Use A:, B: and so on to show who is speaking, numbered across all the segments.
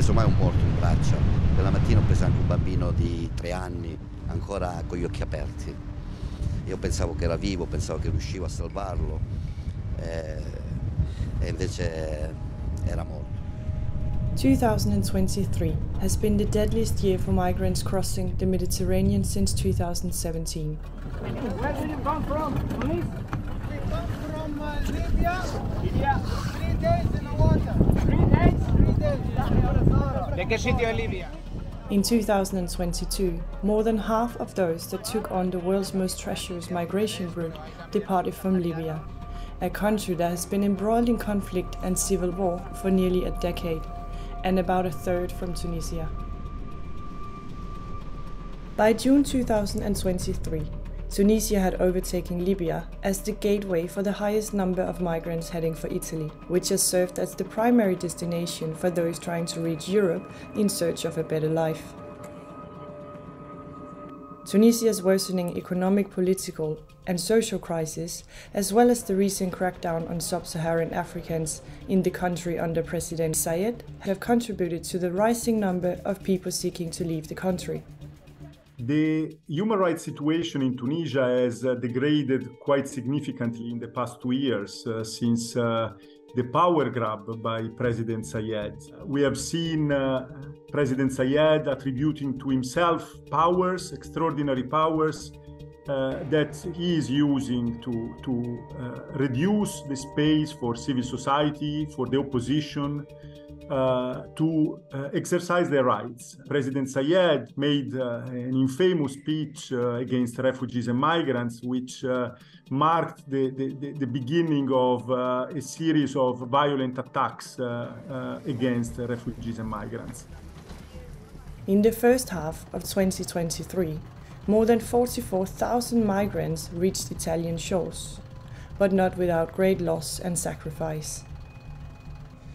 A: preso mai un morto in braccia. Quella mattina ho preso anche un bambino di 3 anni, ancora con gli occhi aperti. Io pensavo che era vivo, pensavo che riuscivo a salvarlo, e invece era morto.
B: 2023 has been the deadliest year for migrants crossing the Mediterranean since 2017.
C: Where did you come from, please? We come from Libya. Libya. 3 days in the water. 3 days? 3 days. De qué sitio en Libia?
B: In 2022, more than half of those that took on the world's most treacherous migration route departed from Libya, a country that has been embroiled in conflict and civil war for nearly a decade, and about a third from Tunisia. By June 2023, Tunisia had overtaken Libya as the gateway for the highest number of migrants heading for Italy, which has served as the primary destination for those trying to reach Europe in search of a better life. Tunisia's worsening economic, political and social crisis, as well as the recent crackdown on sub-Saharan Africans in the country under President Saied, have contributed to the rising number of people seeking to leave the country.
D: The human rights situation in Tunisia has degraded quite significantly in the past 2 years since the power grab by President Saied. We have seen President Saied attributing to himself powers, extraordinary powers, that he is using to reduce the space for civil society, for the opposition, to exercise their rights. President Saied made an infamous speech against refugees and migrants, which marked the beginning of a series of violent attacks against refugees and migrants.
B: In the first half of 2023, more than 44,000 migrants reached Italian shores, but not without great loss and sacrifice.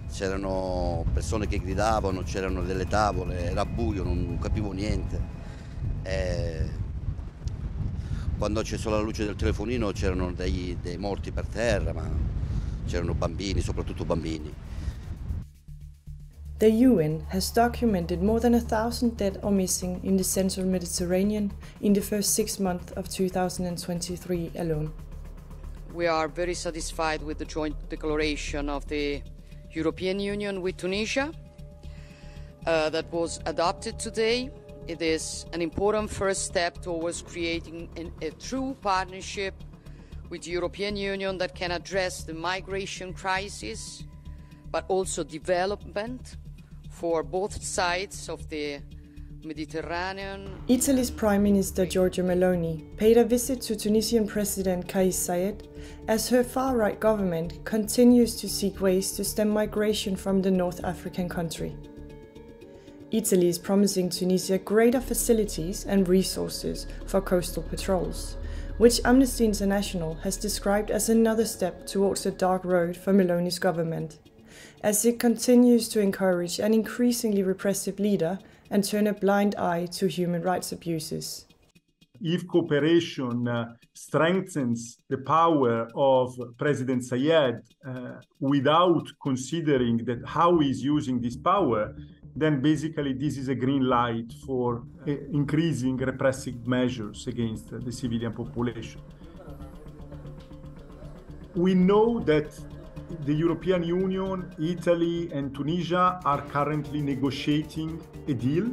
A: C'erano persone che gridavano, c'erano delle tavole, era buio, non capivo niente. Quando ho acceso la luce del telefonino c'erano dei morti per terra, ma c'erano bambini, soprattutto bambini.
B: The UN has documented more than 1,000 dead or missing in the central Mediterranean in the first 6 months of 2023 alone.
E: We are very satisfied with the joint declaration of the European Union with Tunisia that was adopted today. It is an important first step towards creating a true partnership with the European Union that can address the migration crisis, but also development for both sides of the Mediterranean.
B: Italy's Prime Minister Giorgia Meloni paid a visit to Tunisian President Kais Saied as her far-right government continues to seek ways to stem migration from the North African country. Italy is promising Tunisia greater facilities and resources for coastal patrols, which Amnesty International has described as another step towards a dark road for Meloni's government, as it continues to encourage an increasingly repressive leader and turn a blind eye to human rights abuses.
D: If cooperation strengthens the power of President Saied without considering that how he is using this power, then basically this is a green light for increasing repressive measures against the civilian population. We know that the European Union, Italy and Tunisia are currently negotiating a deal.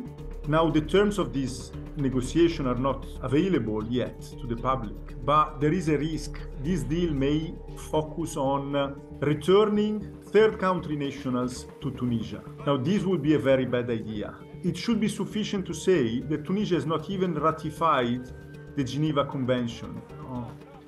D: Now, the terms of this negotiation are not available yet to the public, but there is a risk this deal may focus on returning third country nationals to Tunisia. Now, this would be a very bad idea. It should be sufficient to say that Tunisia has not even ratified the Geneva Convention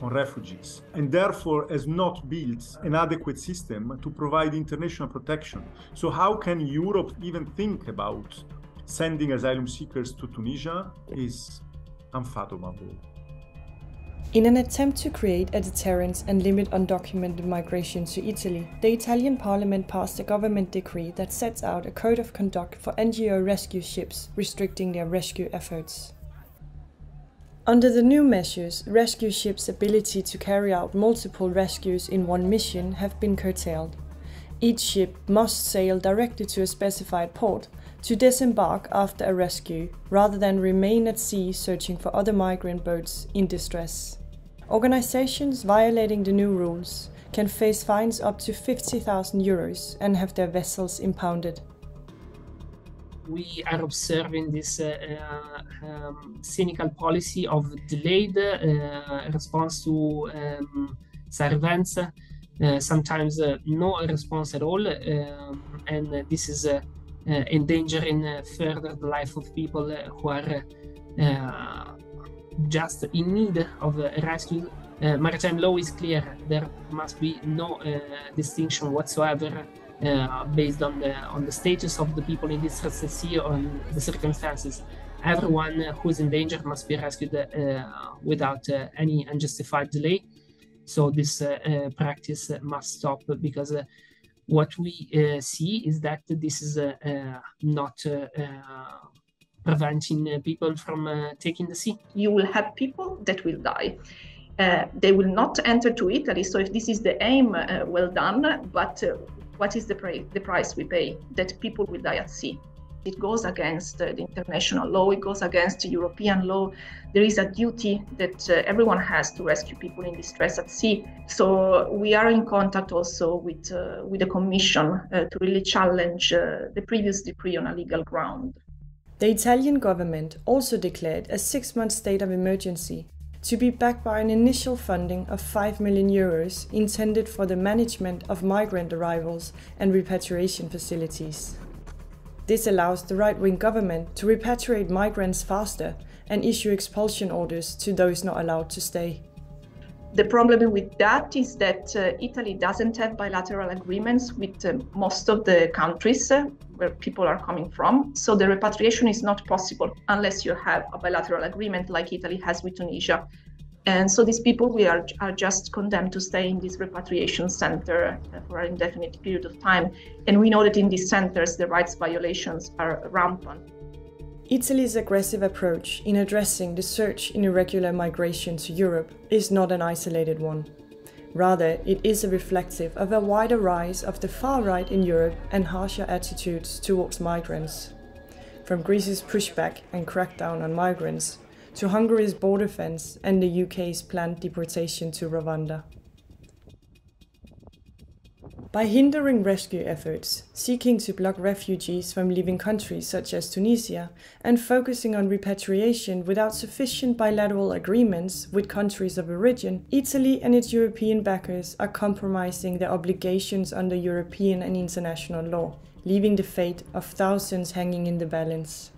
D: on refugees, and therefore has not built an adequate system to provide international protection. So how can Europe even think about sending asylum seekers to Tunisia is unfathomable.
B: In an attempt to create a deterrent and limit undocumented migration to Italy, the Italian parliament passed a government decree that sets out a code of conduct for NGO rescue ships, restricting their rescue efforts. Under the new measures, rescue ships' ability to carry out multiple rescues in one mission have been curtailed. Each ship must sail directly to a specified port to disembark after a rescue, rather than remain at sea searching for other migrant boats in distress. Organizations violating the new rules can face fines up to 50,000 euros and have their vessels impounded.
F: We are observing this cynical policy of delayed response to sad events, sometimes no response at all, and this is endangering further the life of people who are just in need of rescue. Maritime law is clear. There must be no distinction whatsoever based on the status of the people in distress at sea or on the circumstances. Everyone who is in danger must be rescued without any unjustified delay. So this practice must stop, because what we see is that this is not preventing people from taking the sea.
G: You will have people that will die. They will not enter to Italy. So if this is the aim, well done. But what is the price we pay? That people will die at sea. It goes against the international law. It goes against European law. There is a duty that everyone has to rescue people in distress at sea. So we are in contact also with the Commission to really challenge the previous decree on a legal ground.
B: The Italian government also declared a 6-month state of emergency, to be backed by an initial funding of 5 million euros intended for the management of migrant arrivals and repatriation facilities. This allows the right-wing government to repatriate migrants faster and issue expulsion orders to those not allowed to stay.
G: The problem with that is that Italy doesn't have bilateral agreements with most of the countries where people are coming from. So the repatriation is not possible unless you have a bilateral agreement like Italy has with Tunisia. And so these people are just condemned to stay in this repatriation center for an indefinite period of time. And we know that in these centers, the rights violations are rampant.
B: Italy's aggressive approach in addressing the surge in irregular migration to Europe is not an isolated one. Rather, it is a reflective of a wider rise of the far right in Europe and harsher attitudes towards migrants. From Greece's pushback and crackdown on migrants, to Hungary's border fence and the UK's planned deportation to Rwanda. By hindering rescue efforts, seeking to block refugees from leaving countries such as Tunisia, and focusing on repatriation without sufficient bilateral agreements with countries of origin, Italy and its European backers are compromising their obligations under European and international law, leaving the fate of thousands hanging in the balance.